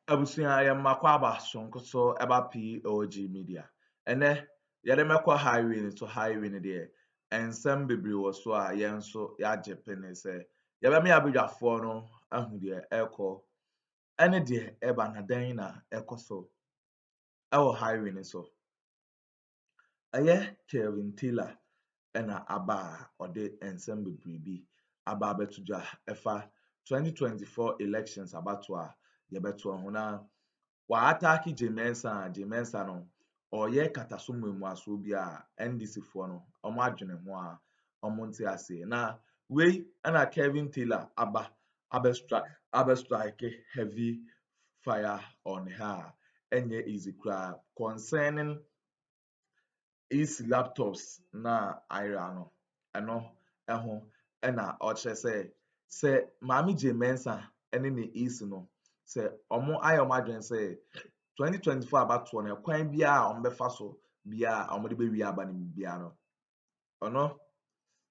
Abusia makwa aba sonko so eba POG Media. Ene yɛde mɛkɔ highway ne to highway ne deɛ ensɛm bebree wɔ so a yɛn nso yɛagye pene sɛ yɛbɛma yɛabadwafoɔ no ahu deɛ ɛkɔ ɛne deɛ ɛba na dan na ɛkɔ so ɛwɔ highway ne so. Ɛyɛ Kelvin Taylor ɛna aba a ɔde ensɛm bebree bi aba abɛto dwa ɛfa 2024 elections abato a yɛbɛto ho na Waataki J.Mensah no ɔyɛ kataso mmuamuaso bi a NDC foɔ no ɔmo adwene ho a ɔmo nte ase na wei ɛna Kelvin Taylor abɛstrike heavy fire on her ɛnyɛ easy koraa concerning his laptops na ayra no ɛno ɛho ɛna ɔkyerɛ sɛ maame J.Mensah ɛne ne easy no sɛ ɔmo ayɛ ɔmo adwene sɛ 2024 abatoɔ no kwan biara a ɔmo bɛfa so biara a ɔmo de bɛwie aba no biara no ɔno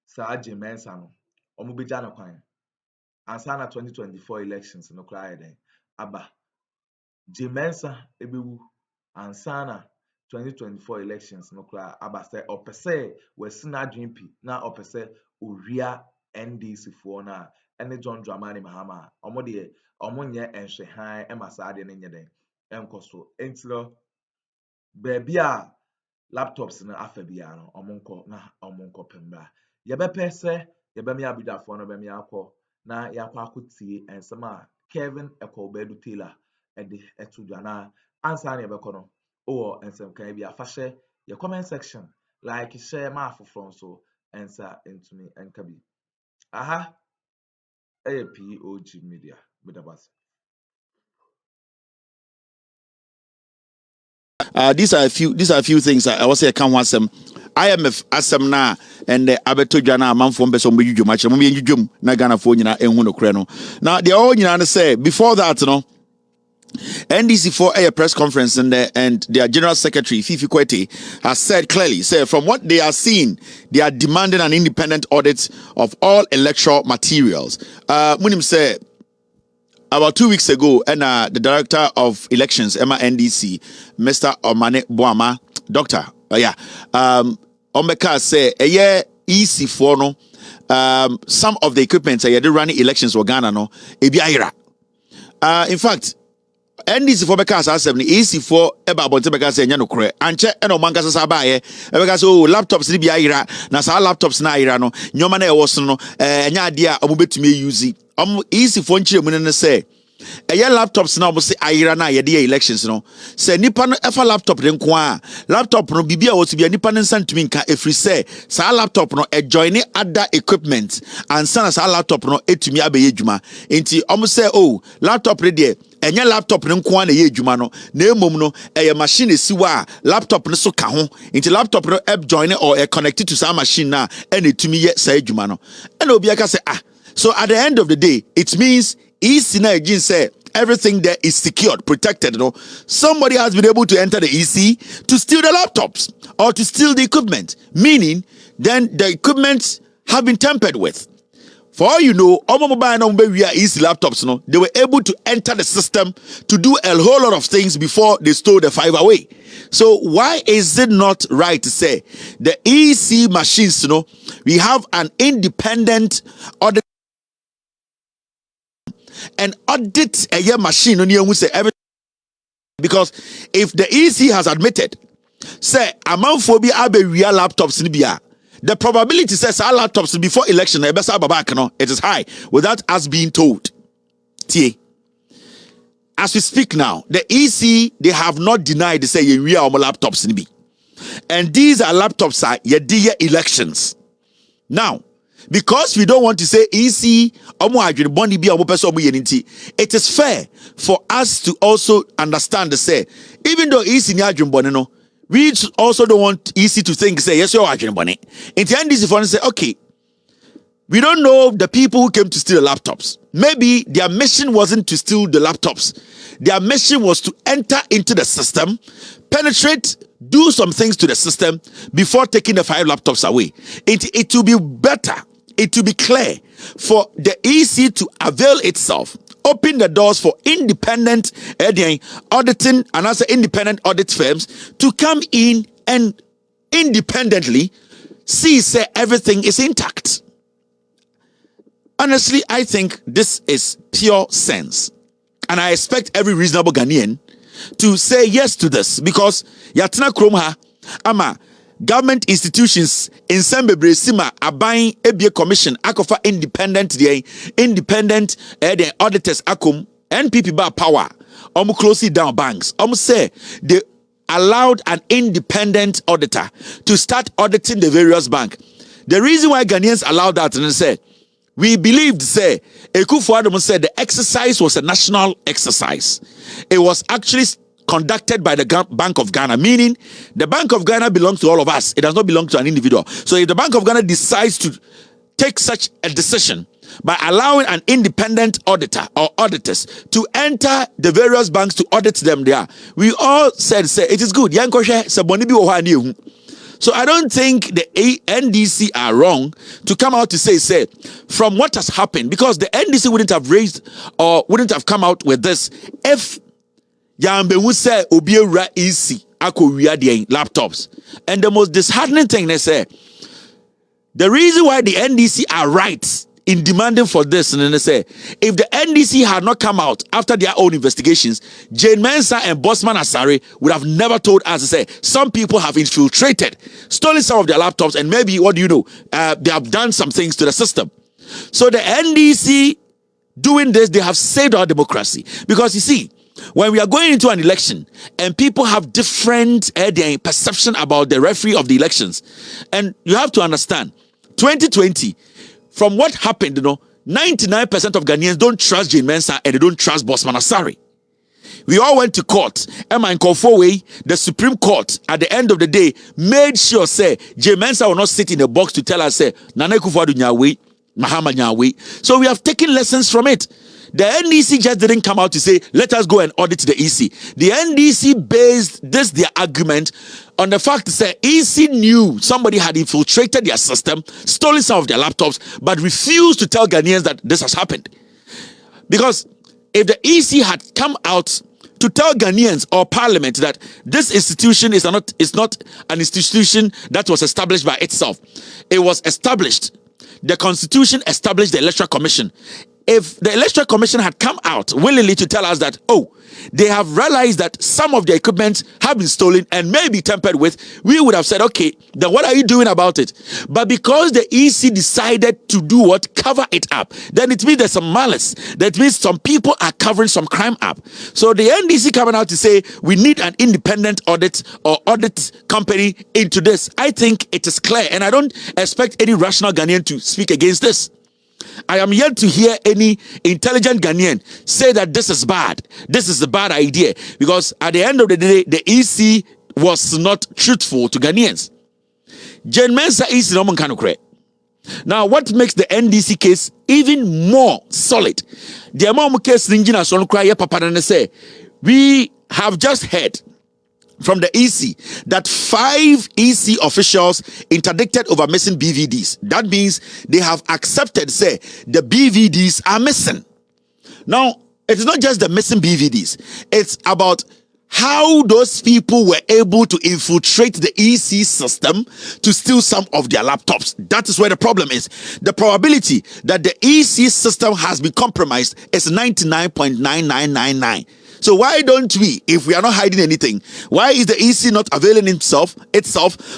saa J.Mensah no ɔmo bɛgya no kwan ansa na 2024 elections no koraa yɛ den aba J.Mensah ɛbɛwu ansa na 2024 elections no koraa aba sɛ ɔpɛ sɛ wɔasi n'adwene pi na ɔpɛ sɛ owia NDC foɔ no a ɛne John Dramani Mahama a ɔmo deɛ ɔmo nyɛ nhwɛhan ɛma saa adeɛ no nyɛ den ɛnkɔ so enti no baabi a laptops no afa biara no ɔmo nkɔ na ɔmo nkɔ pembra yɛbɛpɛ sɛ yɛbɛme abidwafoɔ no bɛme akɔ na yɛakɔ akɔtie nsɛm a Kelvin Ekɔlbɛdu Taylor ɛde ɛto dwa na ansa na yɛbɛkɔ no ɔwɔ nsɛmkan bi afa hyɛ yɛ comment section like share ma afoforɔ nso ɛnsa ntumi ɛnka bi aha ɛyɛ POG Media bedabas. These are a few things I was say I can't want some IMF asem na and abeto dwa na amanfo mbe so mbe dwudwum a kire mo mbe dwudwum na Ghana fo nyina enhu no kre no. Now they all nyina say before that no NDC for a press conference and their general secretary Fifi Kwete has said clearly, say from what they are seeing, they are demanding an independent audit of all electoral materials. Munim say about 2 weeks ago, and the director of elections, Emma NDC, Mr. Omane Boama, doctor, Omeka say a year easy for no. Some of the equipment they running elections for Ghana no, ebiaira. In fact. NDC for Bekas as 7 easy for eba bonte Bekas enya no kre anche eno manka sasa bae Bekas laptops ni bia ira na sa laptops na ira no nyoma na e wo so no enya ade a omo betumi use easy for nchire mu ne say eye laptops na omo se ira na ye de elections no say nipa no efa laptop de nko a laptop no bibia wo so bia nipa ne nsantumi nka efri say sa laptop no e join other equipment and sa laptop no etumi abeye dwuma enti omo say laptop re de enye laptop ne nko a na ye adwuma no na emom no eye machine esiwa laptop ne so ka ho nti laptop no join or connected to some machine na ene tumi ye sa adwuma no ene obi aka say so at the end of the day it means EC na again say everything there is secured, protected. No, somebody has been able to enter the EC to steal the laptops or to steal the equipment. Meaning, then the equipment have been tampered with. For all you know, we are easy laptops. No, they were able to enter the system to do a whole lot of things before they stole the 5 away. So why is it not right to say the EC machines? You know, we have an independent audit. And audit a year machine on you say everything because if the EC has admitted say amanphobia abe real laptops in bia the probability says our laptops before election it is high without us being told. As we speak now, the EC they have not denied they say we are laptops in B. And these are laptops are your elections. Now because we don't want to say EC, it is fair for us to also understand the say, even though EC we also don't want EC to think say yes, you're arguing bonnet. In the end, this is say, okay, we don't know the people who came to steal the laptops. Maybe their mission wasn't to steal the laptops. Their mission was to enter into the system, penetrate, do some things to the system before taking the 5 laptops away. It will be better. It will be clear for the EC to avail itself open the doors for independent auditing and also independent audit firms to come in and independently see say everything is intact. Honestly, I think this is pure sense. And I expect every reasonable Ghanaian to say yes to this, because Yatna Kromha ama government institutions in Sembebre Sima Abain Ebie Commission Akuffo independent the auditors Akum NPP bar power closely down banks. Say they allowed an independent auditor to start auditing the various banks. The reason why Ghanaians allowed that, and say we believed, say, Akuffo said the exercise was a national exercise. It was actually conducted by the Bank of Ghana, meaning the Bank of Ghana belongs to all of us. It does not belong to an individual. So if the Bank of Ghana decides to take such a decision by allowing an independent auditor or auditors to enter the various banks to audit them there, we all said, say, it is good. So I don't think the NDC are wrong to come out to say, from what has happened, because the NDC wouldn't have raised or wouldn't have come out with this if Yambe would say Obiera easy laptops. And the most disheartening thing they say, the reason why the NDC are right in demanding for this, and then they say, if the NDC had not come out after their own investigations, J.Mensah and Bossman Asare would have never told us to say some people have infiltrated, stolen some of their laptops, and maybe, what do you know, they have done some things to the system. So the NDC doing this, they have saved our democracy. Because you see, when we are going into an election and people have different perception about the referee of the elections, and you have to understand, 2020, from what happened, 99% of Ghanaians don't trust J.Mensah and they don't trust Bossman Asare. We all went to court. And Akuffo, the Supreme Court, at the end of the day, made sure, say, J.Mensah will not sit in a box to tell us, say, Nana Akuffo nyawe, Mahama nyawe. So we have taken lessons from it. The NDC just didn't come out to say, let us go and audit the EC. The NDC based their argument on the fact that EC knew somebody had infiltrated their system, stolen some of their laptops, but refused to tell Ghanaians that this has happened. Because if the EC had come out to tell Ghanaians or Parliament that this institution is not an institution that was established by itself, it was established. The Constitution established the Electoral Commission. If the Electoral Commission had come out willingly to tell us that, they have realized that some of the equipment have been stolen and may be tampered with, we would have said, okay, then what are you doing about it? But because the EC decided to do what? Cover it up. Then it means there's some malice. That means some people are covering some crime up. So the NDC coming out to say, we need an independent audit or audit company into this. I think it is clear, and I don't expect any rational Ghanaian to speak against this. I am yet to hear any intelligent Ghanaian say that this is bad. This is a bad idea. Because at the end of the day, the EC was not truthful to Ghanaians. J.Mensah is no man can create. Now, what makes the NDC case even more solid? The amount of case Ninjina son cry papa and say, we have just heard from the EC that 5 EC officials interdicted over missing BVDs. That means they have accepted, say, the BVDs are missing. Now, it's not just the missing BVDs. It's about how those people were able to infiltrate the EC system to steal some of their laptops. That is where the problem is. The probability that the EC system has been compromised is 99.9999. So why don't we, if we are not hiding anything, why is the EC not availing itself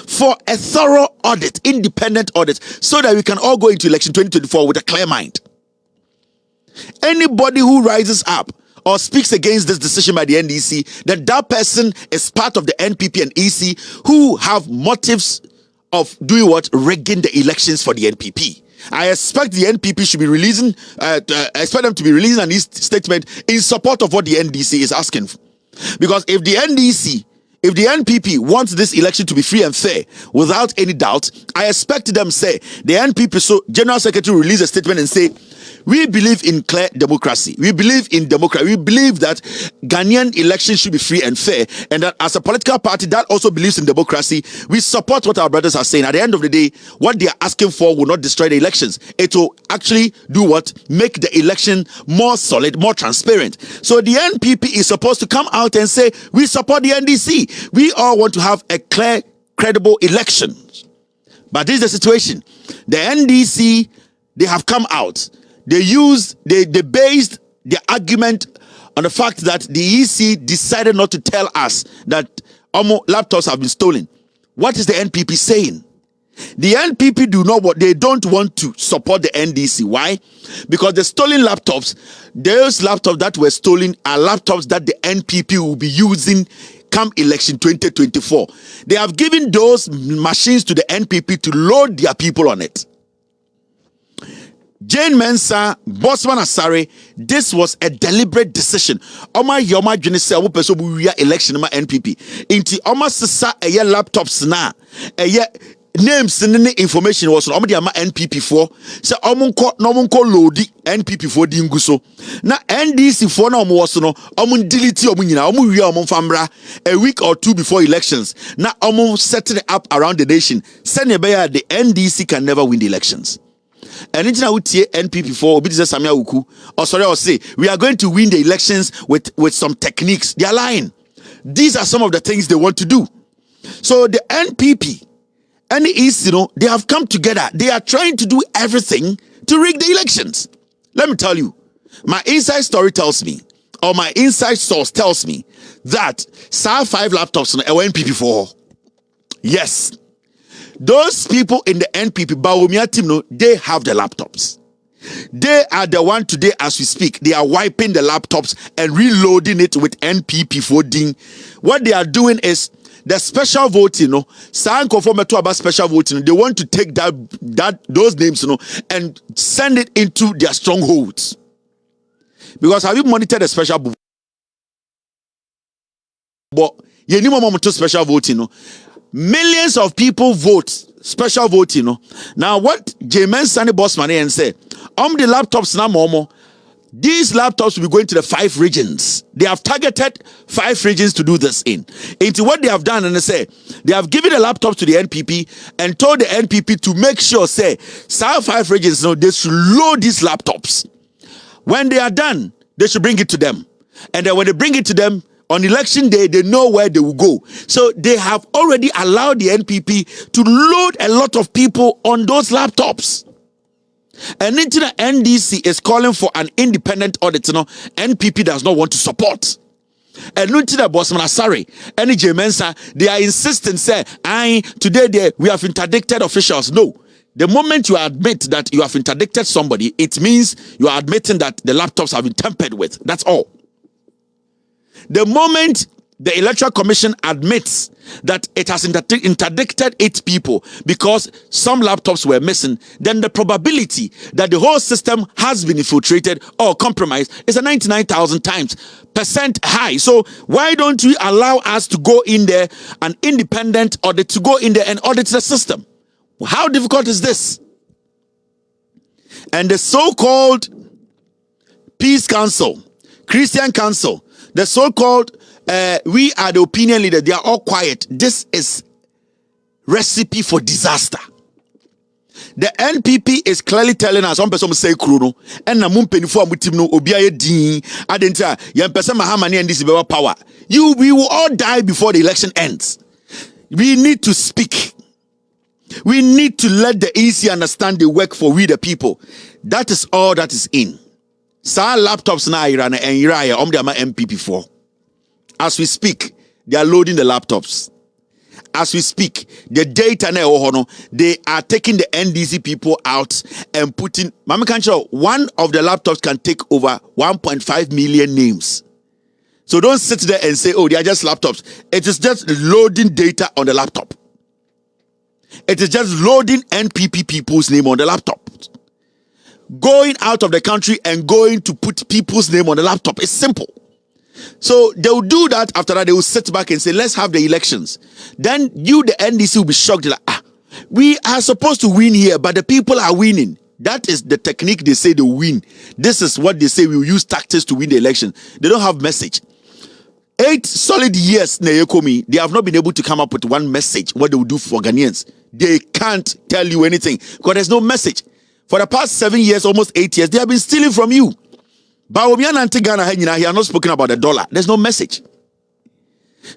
for a thorough audit, independent audit, so that we can all go into election 2024 with a clear mind? Anybody who rises up or speaks against this decision by the NDC, that person is part of the NPP and EC who have motives of doing what? Rigging the elections for the NPP. I expect the NPP should be releasing, expect them to be releasing an statement in support of what the NDC is asking for. Because if the NPP wants this election to be free and fair, without any doubt, I expect them say, the NPP, so General Secretary release a statement and say, We believe in clear democracy. We believe in democracy. We believe that Ghanaian elections should be free and fair, and that as a political party that also believes in democracy, we support what our brothers are saying. At the end of the day, what they are asking for will not destroy the elections. It will actually do what? Make the election more solid, more transparent. So the NPP is supposed to come out and say, we support the NDC. We all want to have a clear, credible election. But this is the situation. The NDC, they have come out. They based their argument on the fact that the EC decided not to tell us that laptops have been stolen. What is the NPP saying? The NPP they don't want to support the NDC. Why? Because the stolen laptops, those laptops that were stolen are laptops that the NPP will be using come election 2024. They have given those machines to the NPP to load their people on it. J.Mensah, Bosman Asare, this was a deliberate decision. Oma yoma dwene se wo peso bu wia election ma NPP. Inti oma sesa eye laptops na eye names and information was on the NPP for so omunko loadi NPP for di nguso na NDC for na was no omun delete omunyina omu wi omon famra a week or two before elections na omun setting it up around the nation send the NDC can never win the elections. And into NPP for Obi Samia Uku or sorry or say we are going to win the elections with some techniques. They are lying. These are some of the things they want to do. So the NPP and the East, they have come together. They are trying to do everything to rig the elections. Let me tell you, my inside story tells me, or my inside source tells me that SAR 5 laptops on NPP 4. Yes. Those people in the NPP, Bawumia team, they have the laptops. They are the one today as we speak. They are wiping the laptops and reloading it with NPP 14. What they are doing is the special voting, about special voting. They want to take those names, and send it into their strongholds. Because have you monitored the special vote? But you need more to special voting, millions of people vote special voting. Now what J.Mensah boss man and say, the laptops now momo. These laptops will be going to the 5 regions. They have targeted 5 regions to do this in. Into what they have done, and they say they have given the laptops to the NPP and told the NPP to make sure, say, 5 regions, they should load these laptops. When they are done, they should bring it to them. And then when they bring it to them, on election day, they know where they will go. So they have already allowed the NPP to load a lot of people on those laptops. And into the NDC is calling for an independent audit. NPP does not want to support. And into the Bosman Asare, and J.Mensah, they are insisting, say, today we have interdicted officials. No. The moment you admit that you have interdicted somebody, it means you are admitting that the laptops have been tampered with. That's all. The moment the Electoral Commission admits that it has interdicted 8 people because some laptops were missing, then the probability that the whole system has been infiltrated or compromised is a 99,000 times % high. So why don't we allow us to go in there, an independent audit, to go in there and audit the system? How difficult is this? And the so-called Peace Council, Christian Council, the so-called we are the opinion leader, they are all quiet. This is recipe for disaster. The NPP is clearly telling us, one person say Kruno, and na mumpeni for mutimno obiaye din adenta yan person Mahama and this power. We will all die before the election ends. We need to speak. We need to let the EC understand the work for we the people. That is all that is in. Sa laptops na Iran and Iraya omdiama NPP4. As we speak, they are loading the laptops. As we speak, the data now, they are taking the NDC people out and putting. Mama Kancho, one of the laptops can take over 1.5 million names. So don't sit there and say, oh, they are just laptops. It is just loading data on the laptop. It is just loading NPP people's name on the laptop. Going out of the country and going to put people's name on the laptop. It's simple. So they will do that. After that, they will sit back and say, let's have the elections. Then you, the NDC, will be shocked. Like, we are supposed to win here, but the people are winning. That is the technique they say they win. This is what they say we will use tactics to win the election. They don't have message. 8 solid years, they have not been able to come up with one message, what they will do for Ghanaians. They can't tell you anything because there's no message. For the past 7 years, almost 8 years, they have been stealing from you. Bawumia and Ghana, he has not spoken about the dollar. There's no message.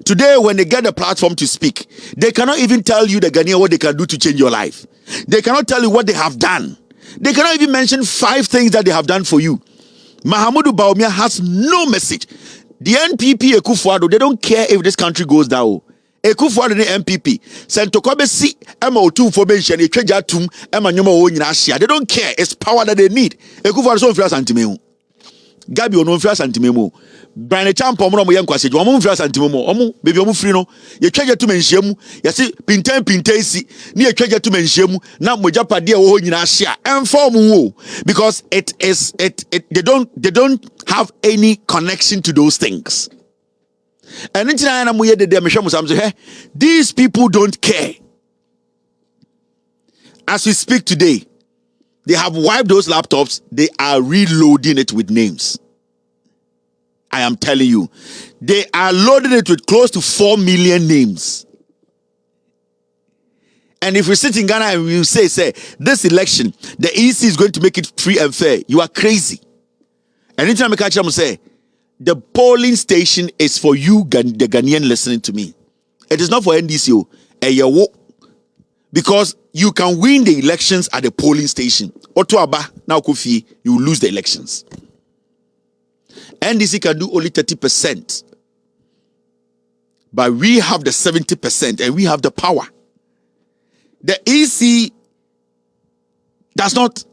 Today, when they get the platform to speak, they cannot even tell you, the Ghanaian, what they can do to change your life. They cannot tell you what they have done. They cannot even mention 5 things that they have done for you. Mahamudu Bawumia has no message. The NPP, Akuffo, they don't care if this country goes down. Akuffo the NPP. Sentokobesi MO2 formation, they don't care. It's power that they need. Akuffo is on free santimemo. Gabi on free santimemo. Brian Champ omo mo yenkwase jo omo free santimemo. Omo baby omo free no. Ye twaje to menhyiamu. Ye se pintan si. Ne ye twaje to menhyiamu na mojapade wo nyina hia. Inform wo because they don't have any connection to those things. And these people don't care. As we speak today, they have wiped those laptops. They are reloading it with names. I am telling you, they are loading it with close to 4 million names. And if we sit in Ghana and we say, this election, the EC is going to make it free and fair, you are crazy. And anytime I catch them, say, the polling station is for you, the Ghanaian listening to me. It is not for NDCO. Because you can win the elections at the polling station. Otuaba, now Akuffo, you will lose the elections. NDC can do only 30%. But we have the 70% and we have the power. The EC does not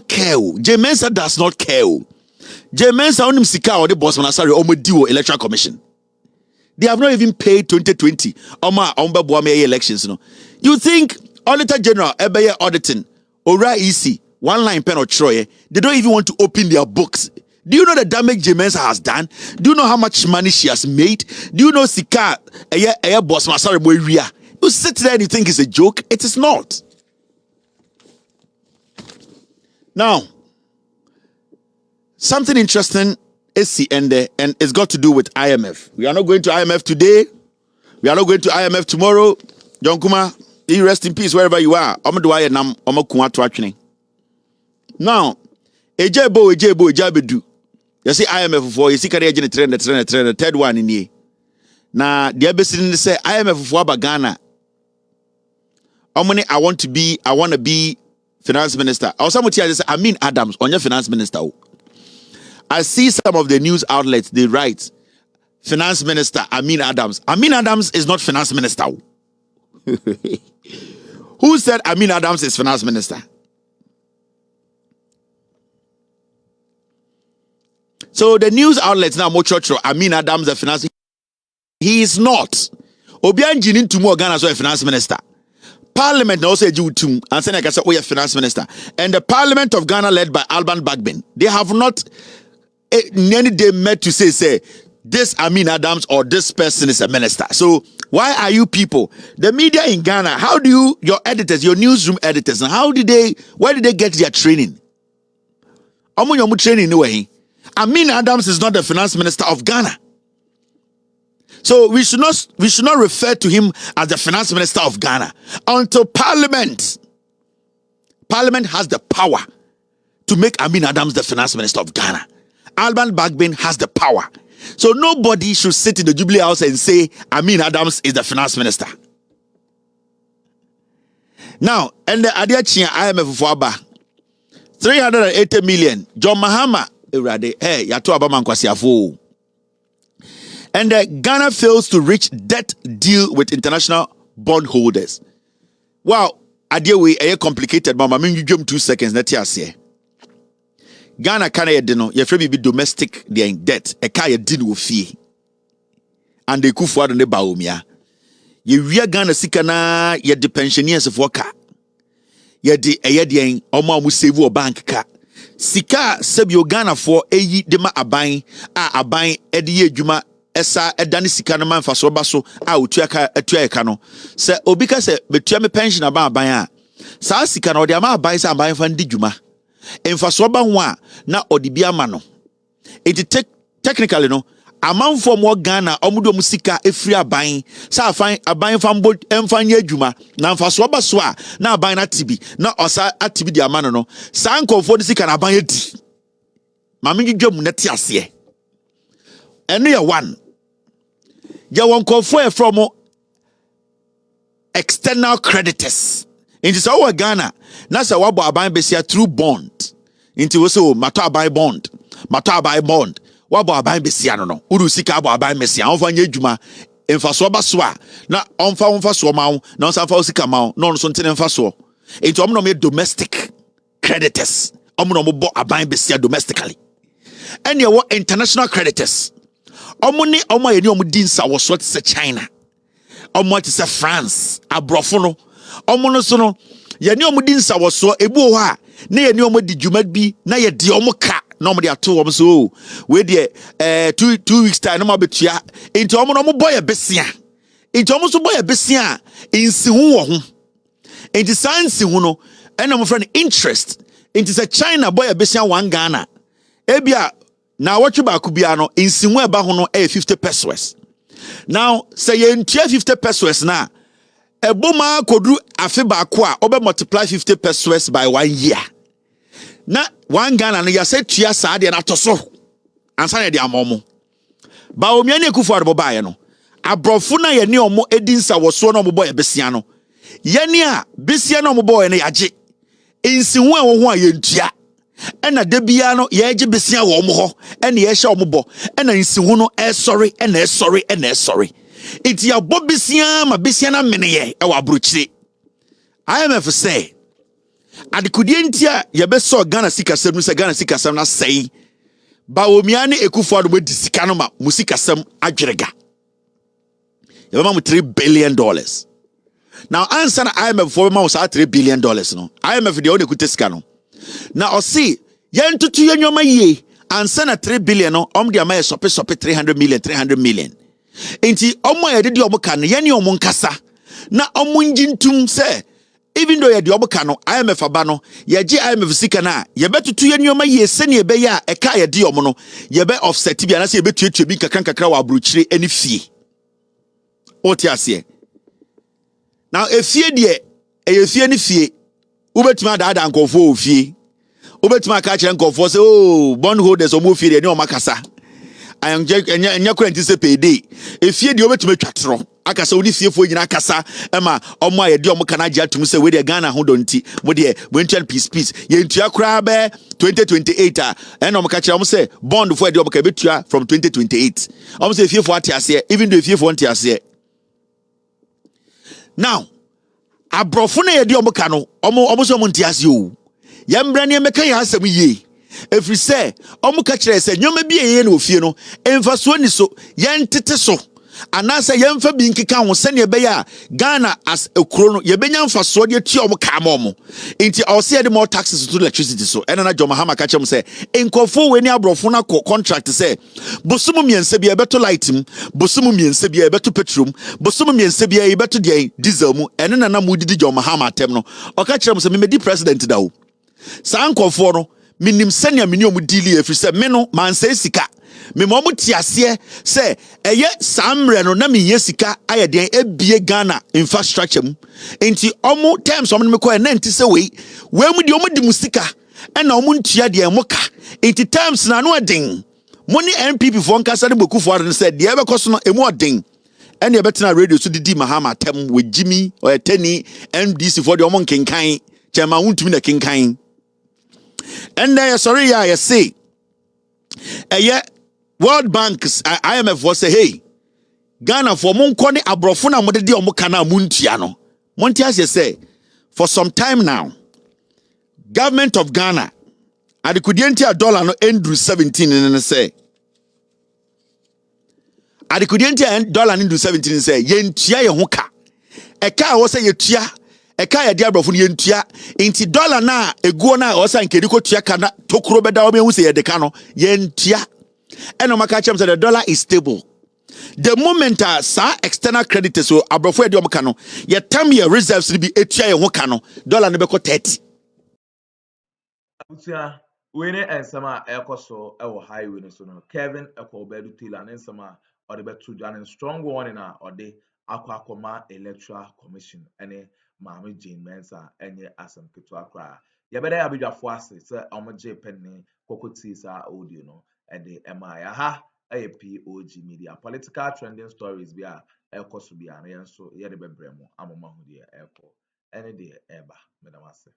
care. J.Mensah does not care. J.Mensah onim sika or the boss manasari omo electoral commission. They have not even paid 2020 Bawumia elections. You think Auditor General ebeye auditing Ora EC 1 line pen or Troy, they don't even want to open their books. Do you know the damage J.Mensah has done? Do you know how much money she has made? Do you know sika boss manasari boy? You sit there and you think it's a joke. It is not. Now, something interesting is the end there, and it's got to do with IMF. We are not going to IMF today. We are not going to IMF tomorrow. John Kuma, you rest in peace wherever you are. Now, ejabedu. You see IMF for you see carry the trend, the third one in here. Now, the ABC say IMF for Ghana. I want to be finance minister. I was somebody say Adams on your finance minister. I see some of the news outlets, they write finance minister Adams. Adams is not finance minister. Who said Adams is finance minister? So the news outlets now mochocho Adams is finance. He is not. Obian Jinin Tumo Ghana is a finance minister. Parliament also a Jew and Seneca said, "Oh, finance minister." And the Parliament of Ghana, led by Alban Bagbin, they have not any day met to say this Adams or this person is a minister. So why are you people, the media in Ghana? How do you, your editors, your newsroom editors, and where did they get their training? Training anyway. Adams is not the finance minister of Ghana. So we should not refer to him as the finance minister of Ghana until Parliament has the power to make Adams the finance minister of Ghana. Alban Bagbin has the power. So nobody should sit in the Jubilee House and say Adams is the finance minister. Now, and the Adiachia IMF for Aba 380 million. John Mahama, hey, yato abaman kwasiafo. And Ghana fails to reach debt deal with international bondholders. Wow, idea we are complicated, mama. I mean, you jump 2 seconds. Let's hear. Ghana can't be domestic. They are in debt. A car deal with fee. And they Akuffo and the Bawumia. You Ghana sikana ye the pensioners of worker. Ye the omo save your bank car. Sika sebio Ghana for dema aban edi juma. Esa edani sika no man faso baso a otua eka no se obika se betua me pension aban a saa sika na ɔde ama aban sɛ aban fa ndi dwuma mfasoɔ ba ho a na ɔde bi ama no enti technically no amanfo mo Ghana omudo mu sika efiri aban sa afan aban fa mbo emfanye adwuma na mfaso ba so a na aban na tibi na osa atibi di amano no sa nkofo de sika na aban edi ma me dwam na ti ase eno ya one ya won nkofo e from external creditors into so Ghana na sa wabo aban besia through bond into we so mato aban bond wabo aban besia no uru sika abo aban mesia onfa nya adwuma emfaso ba so a na onfa so ma na onsa fa sika ma no so ntene mfaso enti omno me domestic creditors omno mo bo aban besia domestically ene wo international creditors omuni omo ye ni omudi nsa wo so te China omo te se France abrofo no omo no so no ye ni omudi nsa wo so ebu ho a na ye ni omudi dwuma bi na ye de omo ka no mo de ato wo so we de 2 weeks time no mo betua enti omo no mo boy besia enti omo so boy besia ensi hu wo ho enti sansi hu no ena mo friend interest enti se China boy besia 1 Ghana ebia na watch ba ku bia no ensi hu eba ho no 50 pesos now say ye ntua 50 pesos na eboma kodru afi ba ko a obe multiply 50 pesos by 1 year na 1 Ghana no ya say tua saa de na toso ansa na de amomo Bawumia ne Akuffo arbo baaye no abrofo na ye ne omo edinsa woso na omo boy besia no ye ne a besia na omo boy na yaje ensihu a wo ho a ye ntua ena de bia no ye age besia wo omo ho ena ye hye omo bo ena ensihu no sorry iti ya bo besia ma besia na meneye e wa abrochire IMF say adekudie ntia ye be so Ghana sikasem no se Ghana sikasem na sei Bawumia ne Akuffo arbo di sika no ma musikasem adwerega ye be ma mu $3 billion now answer na IMF for ma us $3 billion no IMF de o ne kutesika no na o see ye ntutu ye nyoma ye answer na $3 billion no de ama ye sope 300 million enti omo ye de omo ka no ye ne omo nkasa na omo njintum se even though ye de omo ka no IMF aba no ye gi IMF sika na ye betutu ye nyoma ye se ne be ya e ka ye de omo no ye be offset bia na se ye betuetue bi kakra wa abrochire eni fie oti ase now efie de e fie ni fie ubetuma da nkofo ofie ubetuma ka kire nkofo se oh bond holders omo fie de ne omo kasa anya kwenti se payday efie de ubetuma twatro akasa oni fiefo nyina akasa ema omo aye de omo kana gya tum se we de Ghana ho donti mo de wentual peace ye ntua kra be 2028 a ena omo ka kire omo se bond for de omo ka betua from 2028 omo se fiefo ate ase even though fiefo ante ase now abrofo na ye de omo ka no omo so omo nte ase o ye mbra ne meka ya asem ye efri se omo ka kire se nyoma bi ye na ofie no emfa so ni so ye ntete so anasa ye mfa bi nkeka ho se ne be ya Ghana as ekuro no ye benya mfa so de tua omo ka ma omo enti o se ye de more taxes to electricity so ena na Mahama ka chem se enkofo we ni abrofo na contract se bosum miense bia beto light bosum miense bia beto petrol bosum miense bia beto de diesel mu ena na mudidi Mahama atem no o ka chem se me di president da o sa nkofo no minim senia meni omu dili efri se me no manse sika me mo tiase se eye samre no na menye sika ayeden ebie Ghana infrastructure mu enti omu terms omu me ko na enti se we mu di omu di musika ena omu ntua de emoka enti terms na no den moni NPP fo nkasa de Akuffo arne se de ebe koso no emu odin ena ebetena radio so didi Mahama tem we Jimmy or Teni MDC for de omu nkenkan chema wuntumi na kenkan and then sorry ya say World Banks IMF was say hey Ghana for mon kone abrofo na mo de omo kana muntia no montia say for some time now government of Ghana adekudientia dollar no endru 17 and say adekudientia dollar endru 17 say yentua ye ho ka e ka wo say yetua eka ya dia brofo yentua inti dollar na eguo na o san kedi ko tua kana tokuro beda o mehu se ye de ka no yentua eno maka chem say the dollar is stable the moment sa external creditors so abrofo edi omka no ye tam ye reserves bi etua ye ho ka no dollar ne beko 30. Abutia wene ensama ekoso ewo highway so no Kevin Ekobedu Taylor ne ensama ode betu dan strong warning na ode Akroma Electoral Commission ene Maame J.Mensah enye asem ketu akra ye bede abidwafo ase se omje penni kokoti sa audio no ede ema ya ha POG Media political trending stories bia ekoso bia na yenso ye de bebremo amoma hu de eko ene de eba medamase.